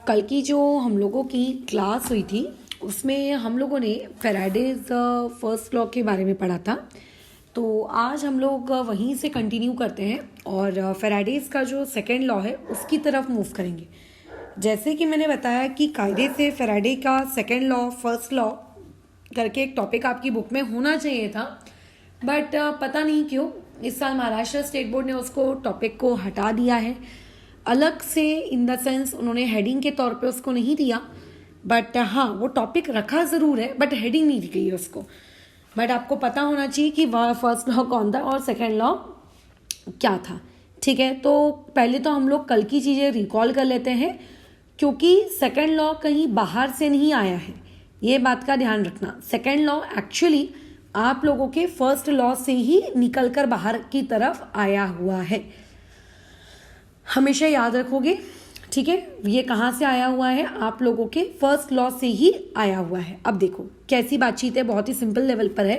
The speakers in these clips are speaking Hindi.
कल की जो हम लोगों की क्लास हुई थी उसमें हम लोगों ने फैराडेज फर्स्ट लॉ के बारे में पढ़ा था। तो आज हम लोग वहीं से कंटिन्यू करते हैं और फैराडेज का जो सेकेंड लॉ है उसकी तरफ मूव करेंगे। जैसे कि मैंने बताया कि कायदे से फैराडे का सेकेंड लॉ फर्स्ट लॉ करके एक टॉपिक आपकी बुक में होना चाहिए था, बट पता नहीं क्यों इस साल महाराष्ट्र स्टेट बोर्ड ने उसको टॉपिक को हटा दिया है। अलग से इन द सेंस उन्होंने हेडिंग के तौर पे उसको नहीं दिया, बट हाँ वो टॉपिक रखा ज़रूर है बट हेडिंग नहीं दी गई है उसको। बट आपको पता होना चाहिए कि वह फर्स्ट लॉ कौन था और सेकेंड लॉ क्या था। ठीक है, तो पहले तो हम लोग कल की चीज़ें रिकॉल कर लेते हैं क्योंकि सेकेंड लॉ कहीं बाहर से नहीं आया है, ये बात का ध्यान रखना। सेकेंड लॉ एक्चुअली आप लोगों के फर्स्ट लॉ से ही निकलकर बाहर की तरफ आया हुआ है, हमेशा याद रखोगे। ठीक है, ये कहाँ से आया हुआ है? आप लोगों के फर्स्ट लॉ से ही आया हुआ है। अब देखो कैसी बातचीत है, बहुत ही सिंपल लेवल पर है।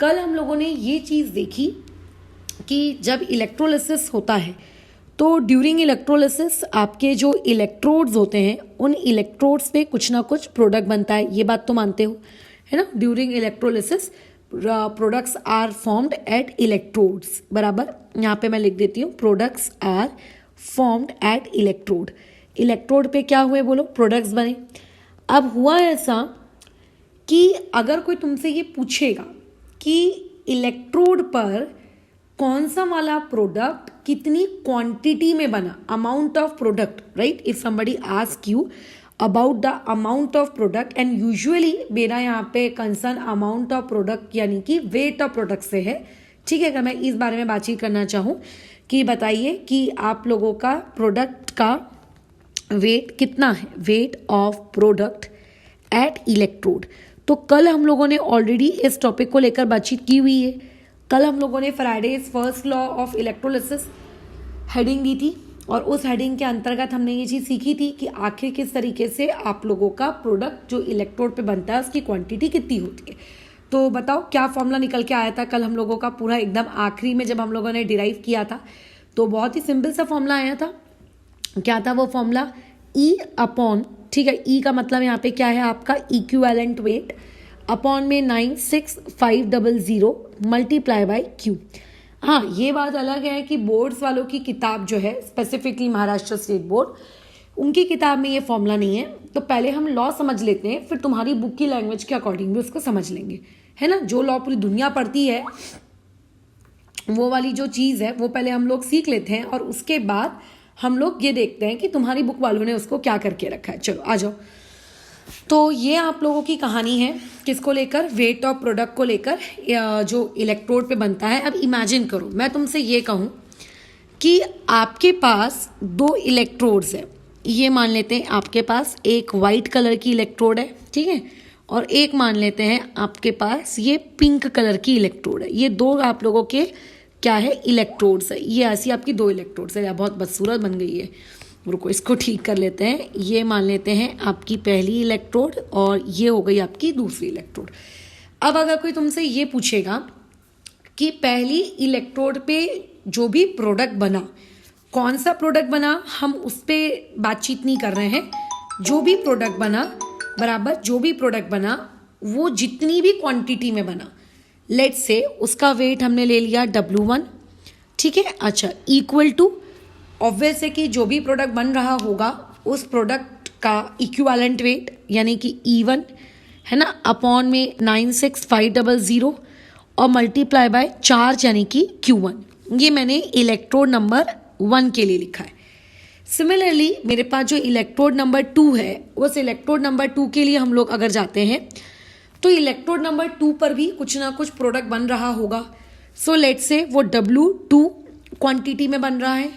कल हम लोगों ने ये चीज़ देखी कि जब इलेक्ट्रोलिसिस होता है तो ड्यूरिंग इलेक्ट्रोलिसिस आपके जो इलेक्ट्रोड्स होते हैं उन इलेक्ट्रोड्स पे कुछ ना कुछ प्रोडक्ट बनता है, ये बात तो मानते हो है ना। During electrolysis products are formed at electrodes, बराबर। यहाँ पे मैं लिख देती हूँ products are formed at electrode. Electrode पे क्या हुए बोलो? प्रोडक्ट्स बने। अब हुआ ऐसा कि अगर कोई तुमसे ये पूछेगा कि इलेक्ट्रोड पर कौन सा वाला प्रोडक्ट कितनी क्वांटिटी में बना, amount of product, right. If somebody ask you about the amount of product, and usually मेरा यहाँ पे कंसर्न अमाउंट ऑफ प्रोडक्ट यानी कि वेट ऑफ प्रोडक्ट से है। ठीक है, अगर मैं इस बारे में बातचीत करना चाहूँ कि बताइए कि आप लोगों का प्रोडक्ट का वेट कितना है, weight of product at electrode. तो कल हम लोगों ने ऑलरेडी इस टॉपिक को लेकर बातचीत की हुई है। कल हम लोगों ने Faraday's first law of electrolysis heading दी थी और उस हेडिंग के अंतर्गत हमने ये चीज़ सीखी थी कि आखिर किस तरीके से आप लोगों का प्रोडक्ट जो इलेक्ट्रोड पे बनता है उसकी क्वांटिटी कितनी होती है। तो बताओ क्या फॉर्मूला निकल के आया था कल हम लोगों का, पूरा एकदम आखिरी में जब हम लोगों ने डिराइव किया था तो बहुत ही सिंपल सा फॉर्मूला आया था। क्या था वो फॉर्मूला? ई अपॉन, ठीक है, ई का मतलब यहाँ पे क्या है आपका इक्विवेलेंट वेट अपॉन में 96500 मल्टीप्लाई बाई क्यू। हाँ, ये बात अलग है कि बोर्ड्स वालों की किताब जो है, स्पेसिफिकली महाराष्ट्र स्टेट बोर्ड, उनकी किताब में ये फॉर्मूला नहीं है। तो पहले हम लॉ समझ लेते हैं, फिर तुम्हारी बुक की लैंग्वेज के अकॉर्डिंग भी उसको समझ लेंगे, है ना। जो लॉ पूरी दुनिया पढ़ती है वो वाली जो चीज़ है वो पहले हम लोग सीख लेते हैं और उसके बाद हम लोग ये देखते हैं कि तुम्हारी बुक वालों ने उसको क्या करके रखा है। चलो आ जाओ। तो ये आप लोगों की कहानी है किसको लेकर? वेट ऑफ प्रोडक्ट को लेकर जो इलेक्ट्रोड पे बनता है। अब इमेजिन करो मैं तुमसे ये कहूँ कि आपके पास दो इलेक्ट्रोड्स है। ये मान लेते हैं आपके पास एक वाइट कलर की इलेक्ट्रोड है, ठीक है, और एक मान लेते हैं आपके पास ये पिंक कलर की इलेक्ट्रोड है। ये दो आप लोगों के क्या है? इलेक्ट्रोड्स है। ये ऐसी आपकी दो इलेक्ट्रोड्स है। बहुत बदसूरत बन गई है, रुको इसको ठीक कर लेते हैं। ये मान लेते हैं आपकी पहली इलेक्ट्रोड और ये हो गई आपकी दूसरी इलेक्ट्रोड। अब अगर कोई तुमसे ये पूछेगा कि पहली इलेक्ट्रोड पे जो भी प्रोडक्ट बना, कौन सा प्रोडक्ट बना, हम उस पर बातचीत नहीं कर रहे हैं। जो भी प्रोडक्ट बना, बराबर, जो भी प्रोडक्ट बना वो जितनी भी क्वांटिटी में बना, लेट्स से उसका वेट हमने ले लिया W1, ठीक है। अच्छा, इक्वल टू ऑब्वियस है कि जो भी प्रोडक्ट बन रहा होगा उस प्रोडक्ट का इक्विवेलेंट वेट यानी कि E1 है ना, अपॉन में 96500 और मल्टीप्लाई बाय चार्ज यानी कि Q1। ये मैंने इलेक्ट्रोड नंबर 1 के लिए लिखा है। सिमिलरली मेरे पास जो इलेक्ट्रोड नंबर 2 है, उस इलेक्ट्रोड नंबर 2 के लिए हम लोग अगर जाते हैं तो इलेक्ट्रोड नंबर 2 पर भी कुछ ना कुछ प्रोडक्ट बन रहा होगा। सो लेट्स से वो W2 क्वांटिटी में बन रहा है।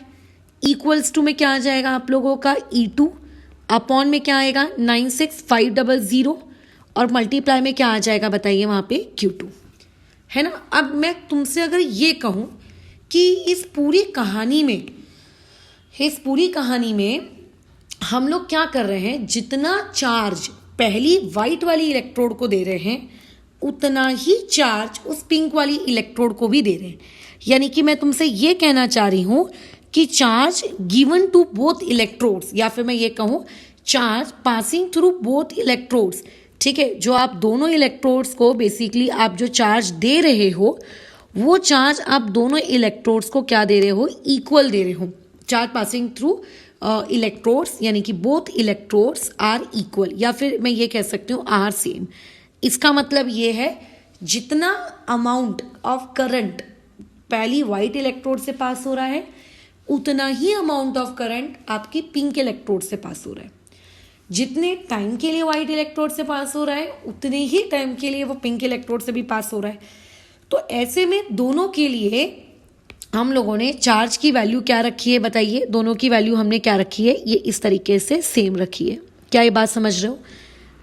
इक्वल्स टू में क्या आ जाएगा आप लोगों का? E2 अपॉन में क्या आएगा? 96500 और मल्टीप्लाई में क्या आ जाएगा बताइए वहाँ पे? Q2, है ना। अब मैं तुमसे अगर ये कहूँ कि इस पूरी कहानी में हम लोग क्या कर रहे हैं, जितना चार्ज पहली वाइट वाली इलेक्ट्रोड को दे रहे हैं उतना ही चार्ज उस पिंक वाली इलेक्ट्रोड को भी दे रहे हैं। यानी कि मैं तुमसे ये कहना चाह रही हूँ कि charge given to both electrodes, या फिर मैं ये कहूँ charge passing through both electrodes, ठीक है, जो आप दोनों इलेक्ट्रोड्स को बेसिकली आप जो चार्ज दे रहे हो वो चार्ज आप दोनों इलेक्ट्रोड्स को क्या दे रहे हो, इक्वल दे रहे हो। चार्ज पासिंग थ्रू इलेक्ट्रोड्स यानी कि बोथ इलेक्ट्रोड्स आर इक्वल, या फिर मैं ये कह सकती हूँ आर सेम। इसका मतलब ये है जितना अमाउंट ऑफ करंट पहली वाइट इलेक्ट्रोड से पास हो रहा है उतना ही अमाउंट ऑफ करंट आपकी पिंक इलेक्ट्रोड से पास हो रहा है। जितने टाइम के लिए वाइट इलेक्ट्रोड से पास हो रहा है उतने ही टाइम के लिए वो पिंक इलेक्ट्रोड से भी पास हो रहा है। तो ऐसे में दोनों के लिए हम लोगों ने चार्ज की वैल्यू क्या रखी है, बताइए। दोनों की वैल्यू हमने क्या रखी है, ये इस तरीके से सेम रखी है। क्या ये बात समझ रहे हो?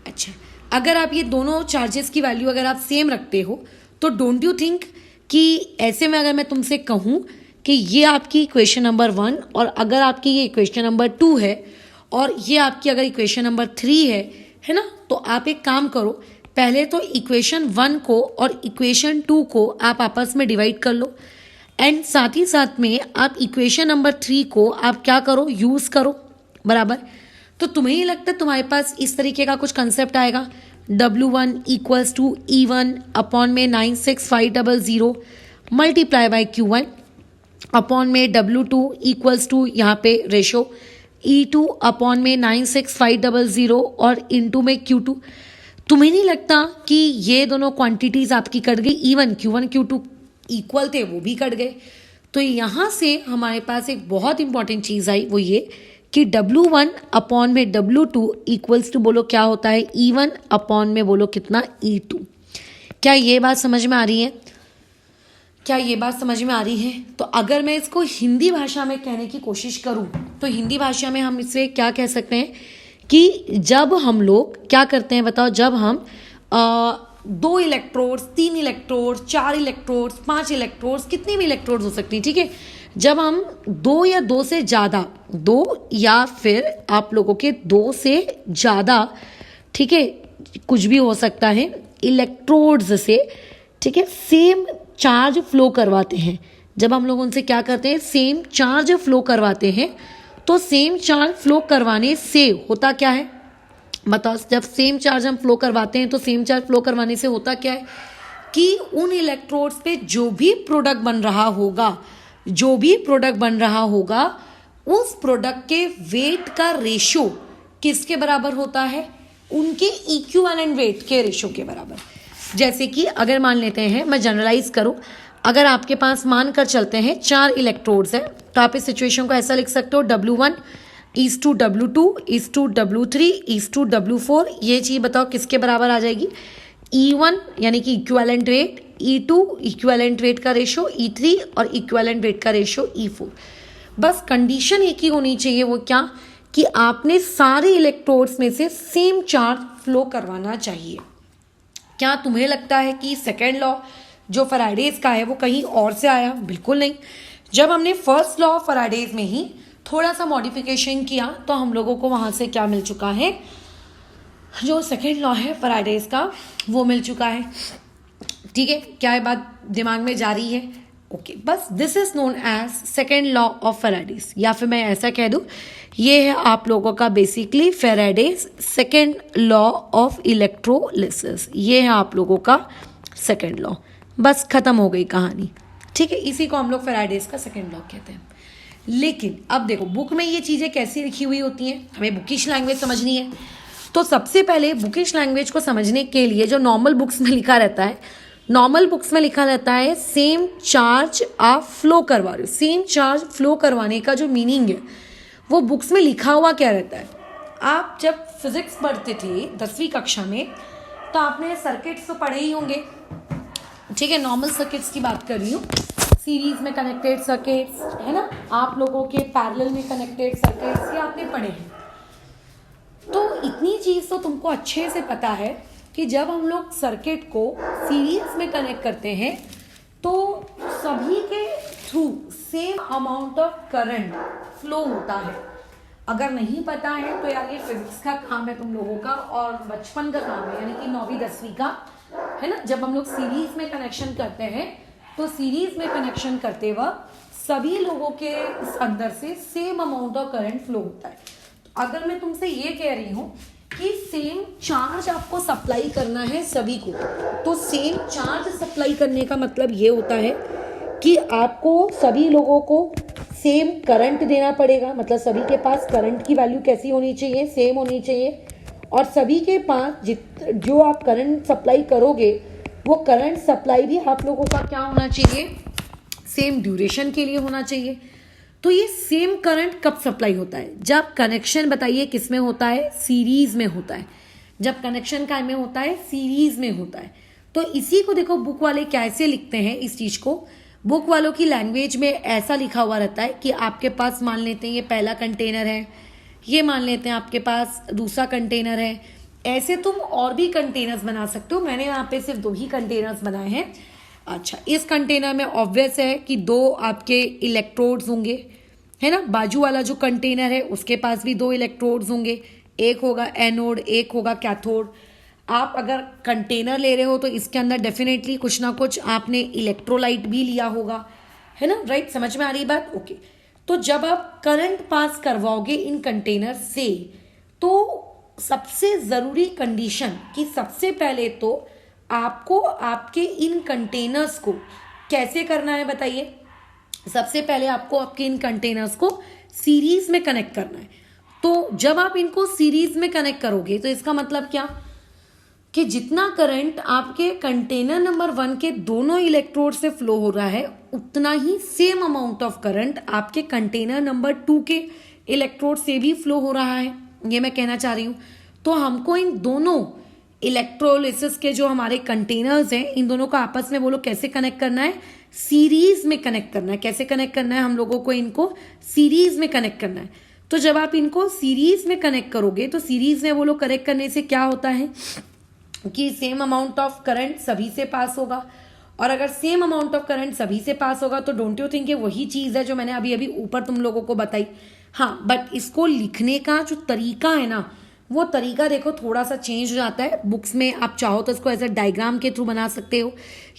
अच्छा, अगर आप ये दोनों चार्जेस की वैल्यू अगर आप सेम रखते हो तो डोंट यू थिंक कि ऐसे में अगर मैं तुमसे कहूँ कि ये आपकी इक्वेशन नंबर 1 और अगर आपकी ये इक्वेशन नंबर 2 है और ये आपकी अगर इक्वेशन नंबर 3 है ना, तो आप एक काम करो, पहले तो इक्वेशन 1 को और इक्वेशन 2 को आप आपस में डिवाइड कर लो एंड साथ ही साथ में आप इक्वेशन नंबर 3 को आप क्या करो, यूज़ करो, बराबर। तो तुम्हें ही लगता है तुम्हारे पास इस तरीके का कुछ कंसेप्ट आएगा, W1 equals to E1 upon में 96500 मल्टीप्लाई बाई Q1 अपॉन में W2 इक्वल्स टू यहाँ पे रेशो E2 अपॉन में 96500 और इनटू में Q2। तुम्हें नहीं लगता कि ये दोनों क्वांटिटीज आपकी कट गई, E1 Q1 Q2 इक्वल थे वो भी कट गए। तो यहाँ से हमारे पास एक बहुत इंपॉर्टेंट चीज़ आई, वो ये कि W1 अपॉन में W2 इक्वल्स टू बोलो क्या होता है, E1 अपॉन में बोलो कितना, E2। क्या ये बात समझ में आ रही है? क्या ये बात समझ में आ रही है? तो अगर मैं इसको हिंदी भाषा में कहने की कोशिश करूं तो हिंदी भाषा में हम इसे क्या कह सकते हैं कि जब हम लोग क्या करते हैं बताओ, जब हम 2 इलेक्ट्रोड्स, 3 इलेक्ट्रोड्स, 4 इलेक्ट्रोड्स, 5 इलेक्ट्रोड्स, कितनी भी इलेक्ट्रोड्स हो सकती है, ठीक है, जब हम 2 या 2 से ज़्यादा, 2 या फिर आप लोगों के 2 से ज़्यादा, ठीक है, कुछ भी हो सकता है, इलेक्ट्रोड्स से, ठीक है, सेम चार्ज फ्लो करवाते हैं। जब हम लोग उनसे क्या करते हैं, सेम चार्ज फ्लो करवाते हैं, तो सेम चार्ज फ्लो करवाने से होता क्या है बताओ। जब सेम चार्ज हम फ्लो करवाते हैं तो सेम चार्ज फ्लो करवाने से होता क्या है कि उन इलेक्ट्रोड्स पे जो भी प्रोडक्ट बन रहा होगा, जो भी प्रोडक्ट बन रहा होगा, उस प्रोडक्ट के वेट का रेशो किसके बराबर होता है, उनके इक्विवेलेंट वेट के रेशो के बराबर। जैसे कि अगर मान लेते हैं, मैं जनरलाइज करूं, अगर आपके पास मान कर चलते हैं 4 इलेक्ट्रोड्स हैं तो आप इस सिचुएशन को ऐसा लिख सकते हो, W1 is to W2 is to W3 is to W4। ये चीज़ बताओ किसके बराबर आ जाएगी, E1 यानी कि equivalent weight, E2 equivalent weight का रेशो, E3 और इक्विवेलेंट वेट का रेशो E4। बस कंडीशन एक ही होनी चाहिए, वो क्या कि आपने सारे इलेक्ट्रोड्स में से सेम चार्ज फ्लो करवाना चाहिए। क्या तुम्हें लगता है कि सेकेंड लॉ जो फैराडेज का है वो कहीं और से आया? बिल्कुल नहीं। जब हमने फर्स्ट लॉ ऑफ फैराडेज में ही थोड़ा सा मॉडिफिकेशन किया तो हम लोगों को वहाँ से क्या मिल चुका है, जो सेकेंड लॉ है फैराडेज का वो मिल चुका है। ठीक है, क्या ये बात दिमाग में जा रही है? ओके, बस this is known as second law of Faraday's, या फिर मैं ऐसा कह दूँ ये है आप लोगों का basically Faraday's second law of electrolysis. ये है आप लोगों का सेकेंड लॉ। बस खत्म हो गई कहानी। ठीक है, इसी को हम लोग फैराडेज का सेकेंड लॉ कहते हैं। लेकिन अब देखो बुक में ये चीज़ें कैसी लिखी हुई होती हैं, हमें बुकिश लैंग्वेज समझनी है। तो सबसे पहले बुकिश लैंग्वेज को समझने के लिए जो नॉर्मल बुक्स में लिखा रहता है, नॉर्मल बुक्स में लिखा रहता है सेम चार्ज आप फ्लो करवा रहे हो। सेम चार्ज फ्लो करवाने का जो मीनिंग है वो बुक्स में लिखा हुआ क्या रहता है। आप जब फिजिक्स पढ़ते थे 10वीं कक्षा में तो आपने सर्किट्स तो पढ़े ही होंगे। ठीक है, नॉर्मल सर्किट्स की बात कर रही हूँ, सीरीज में कनेक्टेड सर्किट्स है ना, आप लोगों के पैरेलल में कनेक्टेड सर्किट्स ये आपने पढ़े हैं। तो इतनी चीज़ तो तुमको अच्छे से पता है कि जब हम लोग सर्किट को सीरीज में कनेक्ट करते हैं तो सभी के through same amount of current flow होता है। अगर नहीं पता है तो यार ये फिजिक्स का काम है तुम लोगों का और बचपन का काम है, यानी कि 9वीं 10वीं का है ना। जब हम लोग सीरीज में कनेक्शन करते हैं तो सीरीज में कनेक्शन करते वक्त सभी लोगों के अंदर से same amount of current flow होता है। अगर मैं तुमसे ये कह रही हूँ कि सेम चार्ज आपको सप्लाई करना है सभी को, तो सेम चार्ज सप्लाई करने का मतलब ये होता है कि आपको सभी लोगों को सेम करंट देना पड़ेगा। मतलब सभी के पास करंट की वैल्यू कैसी होनी चाहिए, सेम होनी चाहिए। और सभी के पास जो आप करंट सप्लाई करोगे वो करंट सप्लाई भी आप लोगों का क्या होना चाहिए, सेम ड्यूरेशन के लिए होना चाहिए। तो ये सेम करंट कब सप्लाई होता है, जब कनेक्शन, बताइए किस में होता है, सीरीज में होता है। जब कनेक्शन का में होता है, सीरीज में होता है। तो इसी को देखो बुक वाले कैसे लिखते हैं इस चीज को। बुक वालों की लैंग्वेज में ऐसा लिखा हुआ रहता है कि आपके पास मान लेते हैं ये पहला कंटेनर है, ये मान लेते हैं आपके पास दूसरा कंटेनर है। ऐसे तुम और भी कंटेनर्स बना सकते हो, मैंने यहाँ पे सिर्फ 2 ही कंटेनर्स बनाए हैं। अच्छा, इस कंटेनर में ऑब्वियस है कि 2 आपके इलेक्ट्रोड्स होंगे, है ना। बाजू वाला जो कंटेनर है उसके पास भी 2 इलेक्ट्रोड्स होंगे, एक होगा एनोड, एक होगा कैथोड। आप अगर कंटेनर ले रहे हो तो इसके अंदर डेफिनेटली कुछ ना कुछ आपने इलेक्ट्रोलाइट भी लिया होगा, है ना, राइट। समझ में आ रही बात, ओके। तो जब आप करंट पास करवाओगे इन कंटेनर से, तो सबसे जरूरी कंडीशन कि सबसे पहले तो आपको आपके इन कंटेनर्स को कैसे करना है, बताइए। सबसे पहले आपको आपके इन कंटेनर्स को सीरीज में कनेक्ट करना है। तो जब आप इनको सीरीज में कनेक्ट करोगे तो इसका मतलब क्या कि जितना करंट आपके कंटेनर नंबर 1 के दोनों इलेक्ट्रोड से फ्लो हो रहा है, उतना ही सेम अमाउंट ऑफ करंट आपके कंटेनर नंबर 2 के इलेक्ट्रोड से भी फ्लो हो रहा है, ये मैं कहना चाह रही हूं। तो हमको इन दोनों इलेक्ट्रोलिसिस के जो हमारे कंटेनर्स हैं, इन दोनों को आपस में बोलो कैसे कनेक्ट करना है, सीरीज में कनेक्ट करना है। कैसे कनेक्ट करना है, हम लोगों को इनको सीरीज में कनेक्ट करना है। तो जब आप इनको सीरीज में कनेक्ट करोगे तो सीरीज में बोलो कनेक्ट करने से क्या होता है कि सेम अमाउंट ऑफ करंट सभी से पास होगा। और अगर सेम अमाउंट ऑफ करंट सभी से पास होगा तो डोंट यू थिंक ये वही चीज है जो मैंने अभी अभी ऊपर तुम लोगों को बताई। हाँ, बट इसको लिखने का जो तरीका है ना, वो तरीका देखो थोड़ा सा चेंज हो जाता है। बुक्स में आप चाहो तो इसको एज अ डायग्राम के थ्रू बना सकते हो।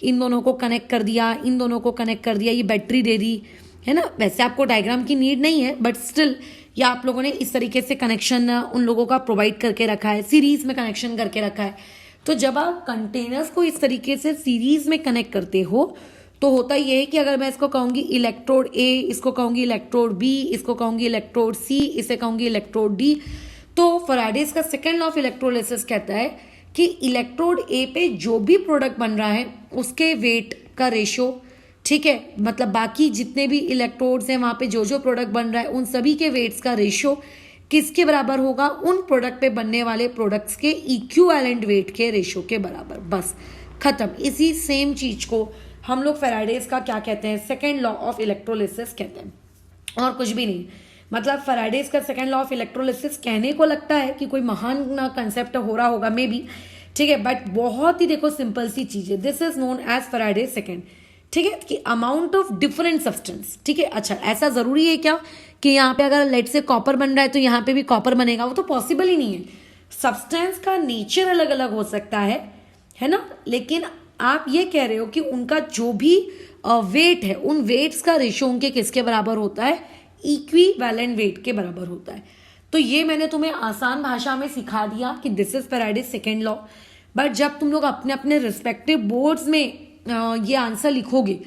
इन दोनों को कनेक्ट कर दिया, इन दोनों को कनेक्ट कर दिया, ये बैटरी दे दी, है ना। वैसे आपको डायग्राम की नीड नहीं है, बट स्टिल ये आप लोगों ने इस तरीके से कनेक्शन उन लोगों का प्रोवाइड करके रखा है, सीरीज में कनेक्शन करके रखा है। तो जब आप कंटेनर्स को इस तरीके से सीरीज में कनेक्ट करते हो तो होता ये है कि अगर मैं इसको कहूंगी इलेक्ट्रोड ए, इसको कहूंगी इलेक्ट्रोड बी, इसको कहूंगी इलेक्ट्रोड सी, इसे कहूंगी इलेक्ट्रोड डी, तो फैराडेज का सेकेंड लॉ ऑफ इलेक्ट्रोलिसिस कहता है कि इलेक्ट्रोड ए पे जो भी प्रोडक्ट बन रहा है उसके वेट का रेशो, ठीक है, मतलब बाकी जितने भी इलेक्ट्रोड्स हैं वहां पे जो जो प्रोडक्ट बन रहा है उन सभी के वेट्स का रेशो किसके बराबर होगा, उन प्रोडक्ट पे बनने वाले प्रोडक्ट्स के इक्विवेलेंट वेट के रेशो के बराबर। बस खत्म। इसी सेम चीज को हम लोग फैराडेज का क्या कहते हैं, सेकेंड लॉ ऑफ इलेक्ट्रोलिसिस कहते हैं, और कुछ भी नहीं। मतलब फैराडेज का सेकेंड लॉ ऑफ इलेक्ट्रोलिसिस कहने को लगता है कि कोई महान कंसेप्ट हो रहा होगा मे बी, ठीक है, बट बहुत ही देखो सिंपल सी चीज है। This is known as Faraday's second, ठीक है, कि अमाउंट ऑफ डिफरेंट सब्सटेंस, ठीक है। अच्छा, ऐसा जरूरी है क्या कि यहाँ पे अगर लेट से कॉपर बन रहा है तो यहाँ पे भी कॉपर बनेगा, वो तो पॉसिबल ही नहीं है। सब्सटेंस का नेचर अलग अलग हो सकता है ना, लेकिन आप ये कह रहे हो कि उनका जो भी वेट है उन वेट्स का रेशो उनके किसके बराबर होता है, इक्विवेलेंट वेट के बराबर होता है। तो ये मैंने तुम्हें आसान भाषा में सिखा दिया कि this is Faraday's second law. But जब तुम लोग अपने अपने रिस्पेक्टिव बोर्ड्स में ये आंसर लिखोगे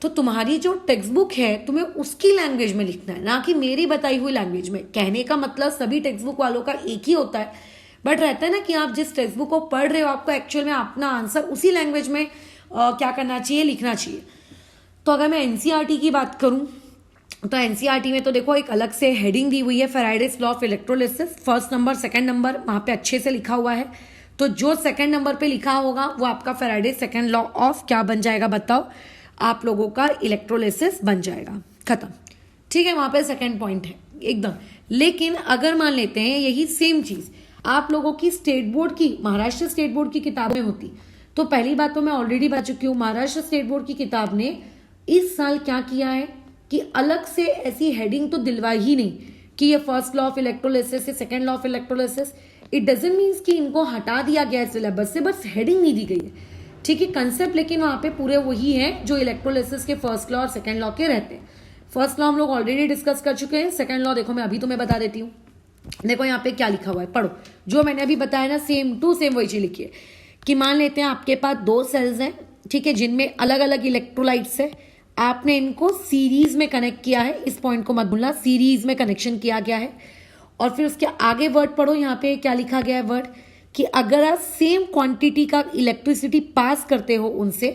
तो तुम्हारी जो टेक्स्ट बुक है तुम्हें उसकी लैंग्वेज में लिखना है, ना कि मेरी बताई हुई लैंग्वेज में। कहने का मतलब सभी टेक्स्ट बुक वालों का एक ही होता है, बट रहता है ना कि आप जिस टेक्स्ट बुक को पढ़ रहे हो आपको एक्चुअल में अपना आंसर उसी लैंग्वेज में क्या करना चाहिए, लिखना चाहिए। तो अगर मैं एनसीईआरटी की बात करूं तो एनसीईआरटी में तो देखो एक अलग से हेडिंग दी हुई है, Faraday's law of electrolysis. First number, second number वहां पे अच्छे से लिखा हुआ है। तो जो सेकंड नंबर पे लिखा होगा वो आपका फैराडेज सेकंड लॉ ऑफ क्या बन जाएगा, बताओ, आप लोगों का इलेक्ट्रोलिसिस बन जाएगा, खत्म, ठीक है। वहां पे सेकंड पॉइंट है एकदम। लेकिन अगर मान लेते हैं यही सेम चीज आप लोगों की स्टेट बोर्ड की, महाराष्ट्र स्टेट बोर्ड की किताब में होती, तो पहली बात तो मैं ऑलरेडी बता चुकी हूँ, महाराष्ट्र स्टेट बोर्ड की किताब ने इस साल क्या किया है कि अलग से ऐसी हेडिंग तो दिलवाई ही नहीं कि ये फर्स्ट लॉ ऑफ इलेक्ट्रोलिसिस है, second law of electrolysis. It doesn't means कि इनको हटा दिया गया है सिलेबस से, बस हेडिंग नहीं दी गई है, ठीक है। कंसेप्ट लेकिन वहां पे पूरे वही है जो इलेक्ट्रोलिसिस के फर्स्ट लॉ और सेकंड लॉ के रहते हैं। फर्स्ट लॉ हम लोग ऑलरेडी डिस्कस कर चुके हैं, सेकंड लॉ देखो मैं अभी तुम्हें बता देती हूँ। देखो यहाँ पे क्या लिखा हुआ है, पढ़ो। जो मैंने अभी बताया ना, सेम टू सेम वही चीज लिखी है कि मान लेते हैं आपके पास 2 सेल्स हैं, ठीक है, जिनमें अलग अलग इलेक्ट्रोलाइट्स है। आपने इनको सीरीज में कनेक्ट किया है, इस पॉइंट को मत भूलना, सीरीज में कनेक्शन किया गया है। और फिर उसके आगे वर्ड पढ़ो, यहाँ पे क्या लिखा गया है वर्ड, कि अगर आप सेम क्वांटिटी का इलेक्ट्रिसिटी पास करते हो उनसे,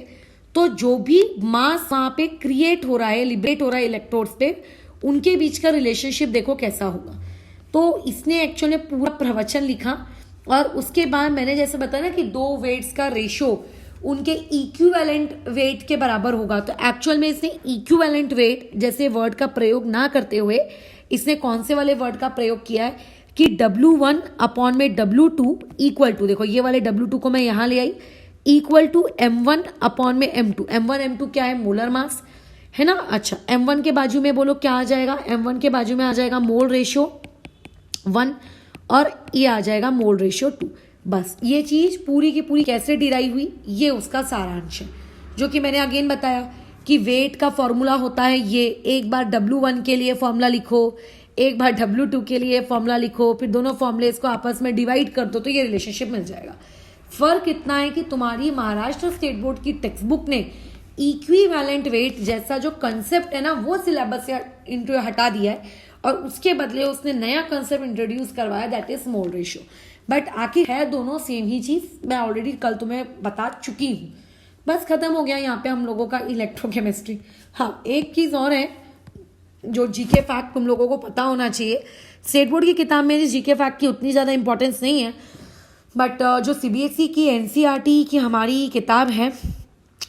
तो जो भी मास वहां पे क्रिएट हो रहा है, लिबरेट हो रहा है इलेक्ट्रोड्स पे, उनके बीच का रिलेशनशिप देखो कैसा होगा। तो इसने एक्चुअली पूरा प्रवचन लिखा और उसके बाद मैंने जैसे बताया ना कि 2 वेट्स का रेशो उनके इक्विवेलेंट वेट के बराबर होगा। तो एक्चुअल में इसने इक्विवेलेंट वेट जैसे वर्ड का प्रयोग ना करते हुए इसने कौन से वाले वर्ड का प्रयोग किया है कि W1 अपॉन में W2 इक्वल टू, देखो ये वाले W2 को मैं यहां ले आई, इक्वल टू M1 अपॉन में M2। M1 M2 क्या है, मोलर मास है ना। अच्छा, M1 के बाजू में बोलो क्या आ जाएगा, M1 के बाजू में आ जाएगा मोल रेशियो 1 और ये आ जाएगा मोल रेशियो 2। बस ये चीज पूरी की पूरी कैसे डिराइव हुई, ये उसका सारांश है, जो कि मैंने अगेन बताया कि वेट का फॉर्मूला होता है ये। एक बार W1 के लिए फॉर्मूला लिखो, एक बार W2 के लिए फॉर्मूला लिखो, फिर दोनों फॉर्मूले को आपस में डिवाइड कर दो तो ये रिलेशनशिप मिल जाएगा। फर्क इतना है कि तुम्हारी महाराष्ट्र स्टेट बोर्ड की टेक्स्ट बुक ने इक्विवेलेंट वेट जैसा जो कंसेप्ट है ना वो सिलेबस से इंटू हटा दिया है और उसके बदले उसने नया कंसेप्ट इंट्रोड्यूस करवाया, that is mole ratio. But आखिर है दोनों सेम ही चीज, मैं ऑलरेडी कल तुम्हें बता चुकी हूँ। बस खत्म हो गया यहाँ पे हम लोगों का इलेक्ट्रोकेमिस्ट्री। हाँ, एक चीज और है जो जीके फैक्ट तुम लोगों को पता होना चाहिए। स्टेट बोर्ड की किताब में जीके फैक्ट की उतनी ज्यादा इंपॉर्टेंस नहीं है, बट जो सीबीएसई की एनसीईआरटी की हमारी किताब है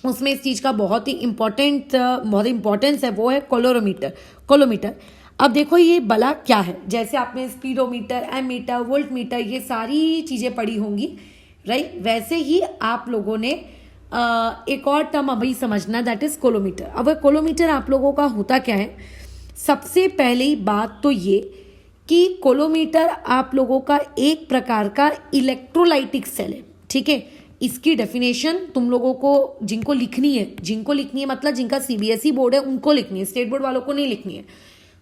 उसमें इस चीज़ का बहुत इंपॉर्टेंस है, वो है कोलोमीटर। अब देखो ये बला क्या है, जैसे आपने स्पीडोमीटर, एमीटर, वोल्ट मीटर ये सारी चीज़ें पढ़ी होंगी, राइट। वैसे ही आप लोगों ने एक और टर्म अभी समझना, दैट इज कोलोमीटर। अब कोलोमीटर आप लोगों का होता क्या है, सबसे पहली बात तो ये कि कोलोमीटर आप लोगों का एक प्रकार का इलेक्ट्रोलाइटिक सेल है, ठीक है। इसकी डेफिनेशन तुम लोगों को जिनको लिखनी है मतलब जिनका सीबीएसई बोर्ड है उनको लिखनी है, स्टेट बोर्ड वालों को नहीं लिखनी है।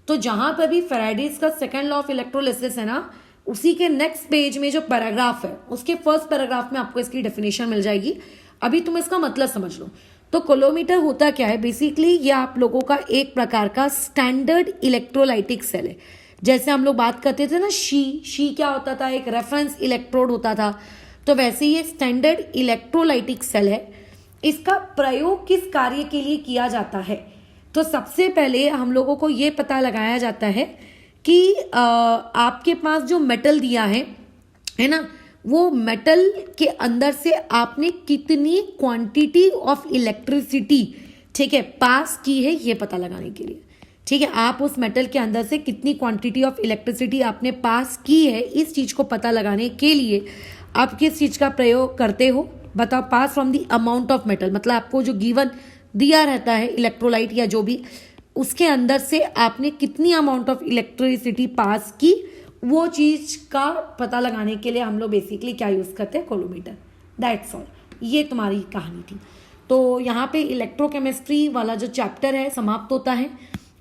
तो जहां पर भी फैराडेज का सेकंड लॉ ऑफ इलेक्ट्रोलिसिस है ना, उसी के नेक्स्ट पेज में जो पैराग्राफ है उसके फर्स्ट पैराग्राफ में आपको इसकी डेफिनेशन मिल जाएगी। अभी तुम इसका मतलब समझ लो। तो कोलोमीटर होता क्या है, बेसिकली ये आप लोगों का एक प्रकार का स्टैंडर्ड इलेक्ट्रोलाइटिक सेल है। जैसे हम लोग बात करते थे ना शी क्या होता था, एक रेफरेंस इलेक्ट्रोड होता था, तो वैसे ये स्टैंडर्ड इलेक्ट्रोलाइटिक सेल है। इसका प्रयोग किस कार्य के लिए किया जाता है, तो सबसे पहले हम लोगों को ये पता लगाया जाता है कि आपके पास जो मेटल दिया है ना, वो मेटल के अंदर से आपने कितनी क्वांटिटी ऑफ इलेक्ट्रिसिटी, ठीक है, पास की है, ये पता लगाने के लिए, ठीक है। आप उस मेटल के अंदर से कितनी क्वांटिटी ऑफ इलेक्ट्रिसिटी आपने पास की है, इस चीज को पता लगाने के लिए आप किस चीज का प्रयोग करते हो, बताओ। Pass from the amount of metal, मतलब आपको जो गिवन दिया रहता है इलेक्ट्रोलाइट या जो भी, उसके अंदर से आपने कितनी अमाउंट ऑफ इलेक्ट्रिसिटी पास की, वो चीज का पता लगाने के लिए हम लोग बेसिकली क्या यूज करते हैं, कोलोमीटर। दैट्स ऑल, ये तुम्हारी कहानी थी। तो यहाँ पे इलेक्ट्रोकेमिस्ट्री वाला जो चैप्टर है समाप्त होता है।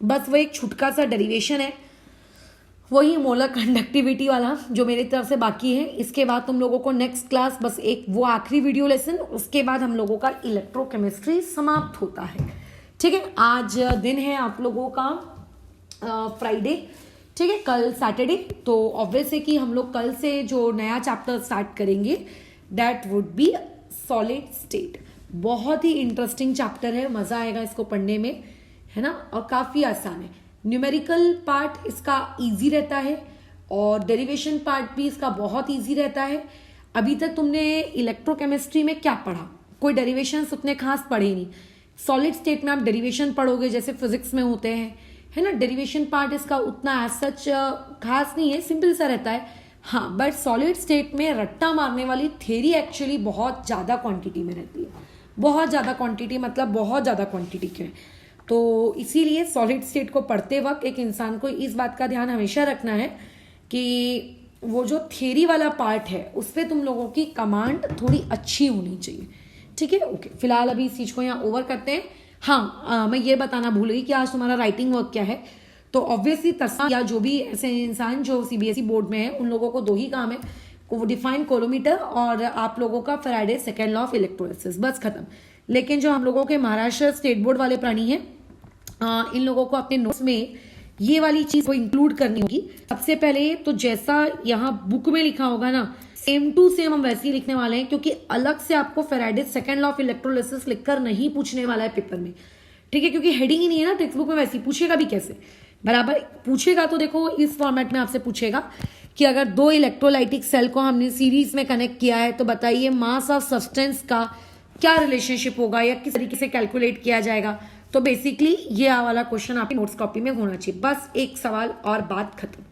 बस वो एक छुटका सा डेरिवेशन है, वही मोलर कंडक्टिविटी वाला जो मेरी तरफ से बाकी है। इसके बाद तुम लोगों को नेक्स्ट क्लास बस एक वो आखिरी वीडियो लेसन, उसके बाद हम लोगों का इलेक्ट्रोकेमिस्ट्री समाप्त होता है, ठीक है। आज दिन है आप लोगों का फ्राइडे, ठीक है, कल सैटरडे। तो ऑब्वियस है कि हम लोग कल से जो नया चैप्टर स्टार्ट करेंगे that would be solid state. बहुत ही इंटरेस्टिंग चैप्टर है, मजा आएगा इसको पढ़ने में, है ना, और काफी आसान है। न्यूमेरिकल पार्ट इसका इजी रहता है और डेरिवेशन पार्ट भी इसका बहुत इजी रहता है। अभी तक तुमने इलेक्ट्रोकेमिस्ट्री में क्या पढ़ा, कोई डेरिवेशंस उतने खास पढ़े नहीं। सॉलिड स्टेट में आप डेरिवेशन पढ़ोगे जैसे फिजिक्स में होते हैं, है ना। डेरिवेशन पार्ट इसका उतना एज सच खास नहीं है, सिंपल सा रहता है। हाँ, बट सॉलिड स्टेट में रट्टा मारने वाली थ्योरी एक्चुअली बहुत ज्यादा क्वांटिटी में रहती है, बहुत ज्यादा क्वांटिटी, मतलब बहुत ज्यादा क्वांटिटी के। तो इसीलिए सॉलिड स्टेट को पढ़ते वक्त एक इंसान को इस बात का ध्यान हमेशा रखना है कि वो जो थ्योरी वाला पार्ट है उस पर तुम लोगों की कमांड थोड़ी अच्छी होनी चाहिए, ठीक है। ओके, फिलहाल अभी इस चीज को यहाँ ओवर करते हैं। हाँ, मैं ये बताना भूल गई कि आज तुम्हारा राइटिंग वर्क क्या है। तो ऑब्वियसली तस्मा या जो भी ऐसे इंसान जो सीबीएसई बोर्ड में है उन लोगों को 2 ही काम है, वो डिफाइन कोलोमीटर और आप लोगों का Faraday second law of electrolysis, बस खत्म। लेकिन जो हम लोगों के महाराष्ट्र स्टेट बोर्ड वाले प्राणी हैं, इन लोगों को अपने नोट्स में ये वाली चीज को इंक्लूड करनी होगी। सबसे पहले तो जैसा यहाँ बुक में लिखा होगा ना, सेम टू सेम हम वैसे ही लिखने वाले हैं, क्योंकि अलग से आपको Faraday second law of electrolysis लिखकर नहीं पूछने वाला है पेपर में, ठीक है, क्योंकि हेडिंग ही नहीं है ना टेक्स्ट बुक में, वैसे ही पूछेगा भी कैसे, बराबर पूछेगा। तो देखो इस फॉर्मेट में आपसे पूछेगा कि अगर 2 इलेक्ट्रोलाइटिक सेल को हमने सीरीज में कनेक्ट किया है तो बताइए मास ऑफ सब्सटेंस का क्या रिलेशनशिप होगा या किस तरीके से कैलकुलेट किया जाएगा। तो बेसिकली ये वाला क्वेश्चन आपकी नोट्स कॉपी में होना चाहिए, बस एक सवाल और बात खत्म,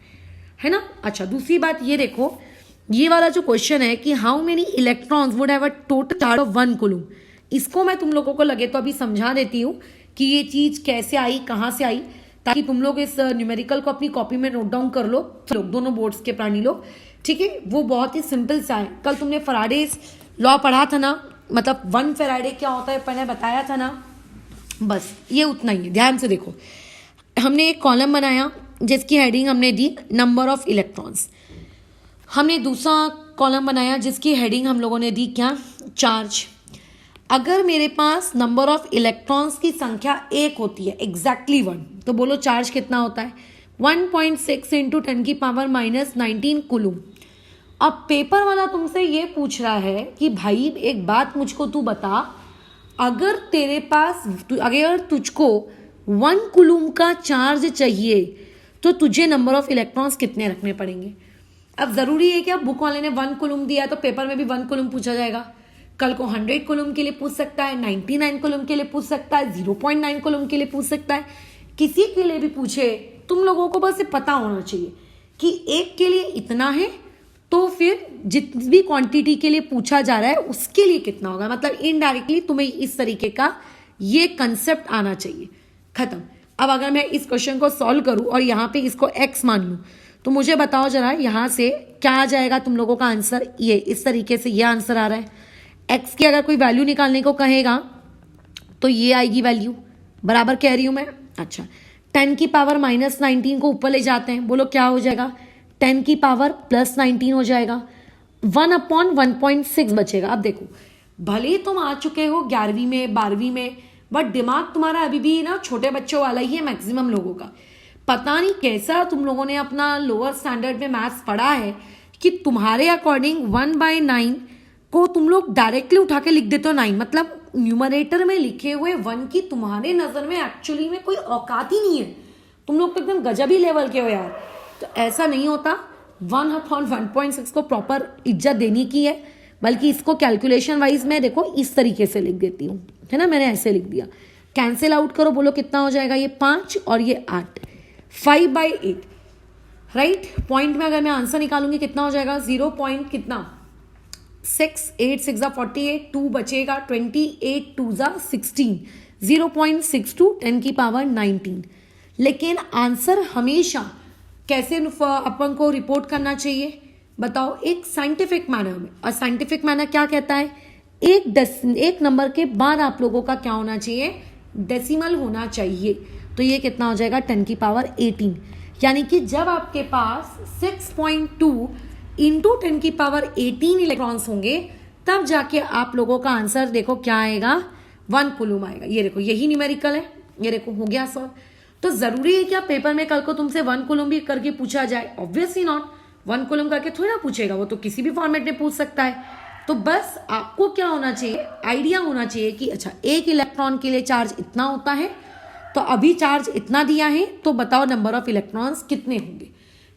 है ना। अच्छा, दूसरी बात ये देखो, ये वाला जो क्वेश्चन है कि how many electrons would have a total charge of 1 coulomb, इसको मैं तुम लोगों को लगे तो अभी समझा देती हूँ कि ये चीज कैसे आई, कहाँ से आई, ताकि तुम लोग इस न्यूमेरिकल को अपनी कॉपी में नोट डाउन कर लो, लोग दोनों बोर्ड्स के प्राणी लोग, ठीक है। वो बहुत ही सिंपल सा है, कल तुमने फैराडेज लॉ पढ़ा था ना, मतलब 1 फैराडे क्या होता है मैंने बताया था ना, बस ये उतना ही है। ध्यान से देखो, हमने एक कॉलम बनाया जिसकी हेडिंग हमने दी नंबर ऑफ इलेक्ट्रॉन्स, हमने दूसरा कॉलम बनाया जिसकी हेडिंग हम लोगों ने दी क्या, चार्ज। अगर मेरे पास नंबर ऑफ इलेक्ट्रॉन्स की संख्या 1 होती है, एग्जैक्टली 1, तो बोलो चार्ज कितना होता है, 1.6 इंटू 10 की पावर -19 कुलूम। अब पेपर वाला तुमसे ये पूछ रहा है कि भाई एक बात मुझको तू बता, अगर तेरे पास, अगर तुझको 1 कुलूम का चार्ज चाहिए तो तुझे नंबर ऑफ इलेक्ट्रॉन्स कितने रखने पड़ेंगे। अब जरूरी है क्या बुक वाले ने 1 कुलूम दिया तो पेपर में भी 1 कुलूम पूछा जाएगा, कल को 100 कुलूम के लिए पूछ सकता है, 99 कुलूम के लिए पूछ सकता है, 0.9 कुलूम के लिए पूछ सकता है, किसी के लिए भी पूछे। तुम लोगों को बस पता होना चाहिए कि एक के लिए इतना है, तो फिर जितनी भी क्वांटिटी के लिए पूछा जा रहा है उसके लिए कितना होगा, मतलब इनडायरेक्टली तुम्हें इस तरीके का ये कंसेप्ट आना चाहिए, खत्म। अब अगर मैं इस क्वेश्चन को सॉल्व करूं और यहाँ पे इसको x मान लूं, तो मुझे बताओ जरा यहाँ से क्या आ जाएगा तुम लोगों का आंसर, ये इस तरीके से ये आंसर आ रहा है। x की अगर कोई वैल्यू निकालने को कहेगा तो ये आएगी वैल्यू, बराबर कह रही हूं मैं। अच्छा, 10 की पावर -19 को ऊपर ले जाते हैं, बोलो क्या हो जाएगा, 10 की पावर +19 हो जाएगा, 1/1.6 बचेगा। अब देखो, भले तुम आ चुके हो 11वीं में 12वीं में, बट दिमाग तुम्हारा अभी भी ना छोटे बच्चों वाला ही है मैक्सिमम लोगों का। पता नहीं कैसा तुम लोगों ने अपना लोअर स्टैंडर्ड में मैथ्स पढ़ा है कि तुम्हारे अकॉर्डिंग 1/9 को तुम लोग डायरेक्टली उठा के लिख देते हो 9, मतलब न्यूमरेटर में लिखे हुए 1 की तुम्हारे नजर में एक्चुअली में कोई औकात ही नहीं है, तुम लोग तो एकदम गजब ही लेवल के हो यार। तो ऐसा नहीं होता, 1/1.6 को प्रॉपर इज्जत देने की है, बल्कि इसको कैलकुलेशन वाइज मैं देखो इस तरीके से लिख देती हूँ, है ना, मैंने ऐसे लिख दिया। कैंसिल आउट करो, बोलो कितना हो जाएगा, ये 5 और ये 8, 5/8, राइट। पॉइंट में अगर मैं आंसर निकालूंगी कितना हो जाएगा, 0 पॉइंट कितना 6, 8 6 48, 2 बचेगा 28, 2 16, 0.62 10 की पावर 19। लेकिन आंसर हमेशा कैसे अपन को रिपोर्ट करना चाहिए बताओ, एक साइंटिफिक मैनर में। और साइंटिफिक मैनर क्या कहता है, एक नंबर के बाद आप लोगों का क्या होना चाहिए, डेसिमल होना चाहिए। तो ये कितना हो जाएगा 10 की पावर 18, यानी कि जब आपके पास 6.2 इंटू 10 की पावर 18 इलेक्ट्रॉन्स होंगे तब जाके आप लोगों का आंसर देखो क्या आएगा, 1 कूलम आएगा। ये देखो यही न्यूमेरिकल है, ये देखो हो गया सॉल्व। तो जरूरी है क्या पेपर में कल को तुमसे 1 कूलम भी करके पूछा जाए, ऑब्वियसली नॉट। 1 कूलम करके थोड़ी ना पूछेगा, वो तो किसी भी फॉर्मेट में पूछ सकता है। तो बस आपको क्या होना चाहिए, आइडिया होना चाहिए कि अच्छा एक इलेक्ट्रॉन के लिए चार्ज इतना होता है, तो अभी चार्ज इतना दिया है, तो बताओ नंबर ऑफ इलेक्ट्रॉन्स कितने होंगे।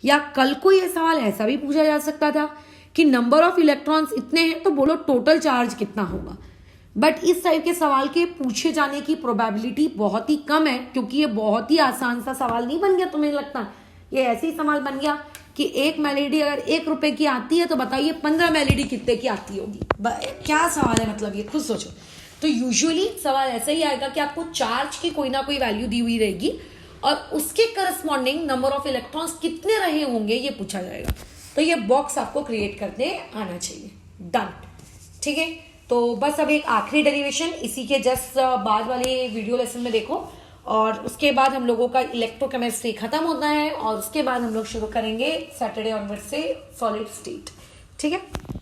या कल को यह सवाल ऐसा भी पूछा जा सकता था कि नंबर ऑफ इलेक्ट्रॉन्स इतने हैं, तो बोलो टोटल चार्ज कितना होगा। बट इस टाइप के सवाल के पूछे जाने की प्रोबेबिलिटी बहुत ही कम है, क्योंकि ये बहुत ही आसान सा सवाल नहीं बन गया। तुम्हें लगता ये ऐसे ही सवाल बन गया कि एक मेलेडी अगर 1 रुपए की आती है तो बताइए 15 मेलेडी कितने की आती होगी। क्या सवाल है, मतलब ये खुद सोचो। तो यूजुअली सवाल ऐसा ही आएगा कि आपको चार्ज की कोई ना कोई वैल्यू दी हुई रहेगी और उसके करस्पॉन्डिंग नंबर ऑफ इलेक्ट्रॉन्स कितने रहे होंगे ये पूछा जाएगा। तो ये बॉक्स आपको क्रिएट करने आना चाहिए। डन, ठीक है। तो बस अब एक आखिरी डेरिवेशन इसी के जस्ट बाद वाले वीडियो लेसन में देखो, और उसके बाद हम लोगों का इलेक्ट्रोकेमिस्ट्री खत्म होता है और उसके बाद हम लोग शुरू करेंगे सैटरडे ऑनवर्ड से सॉलिड स्टेट। ठीक है।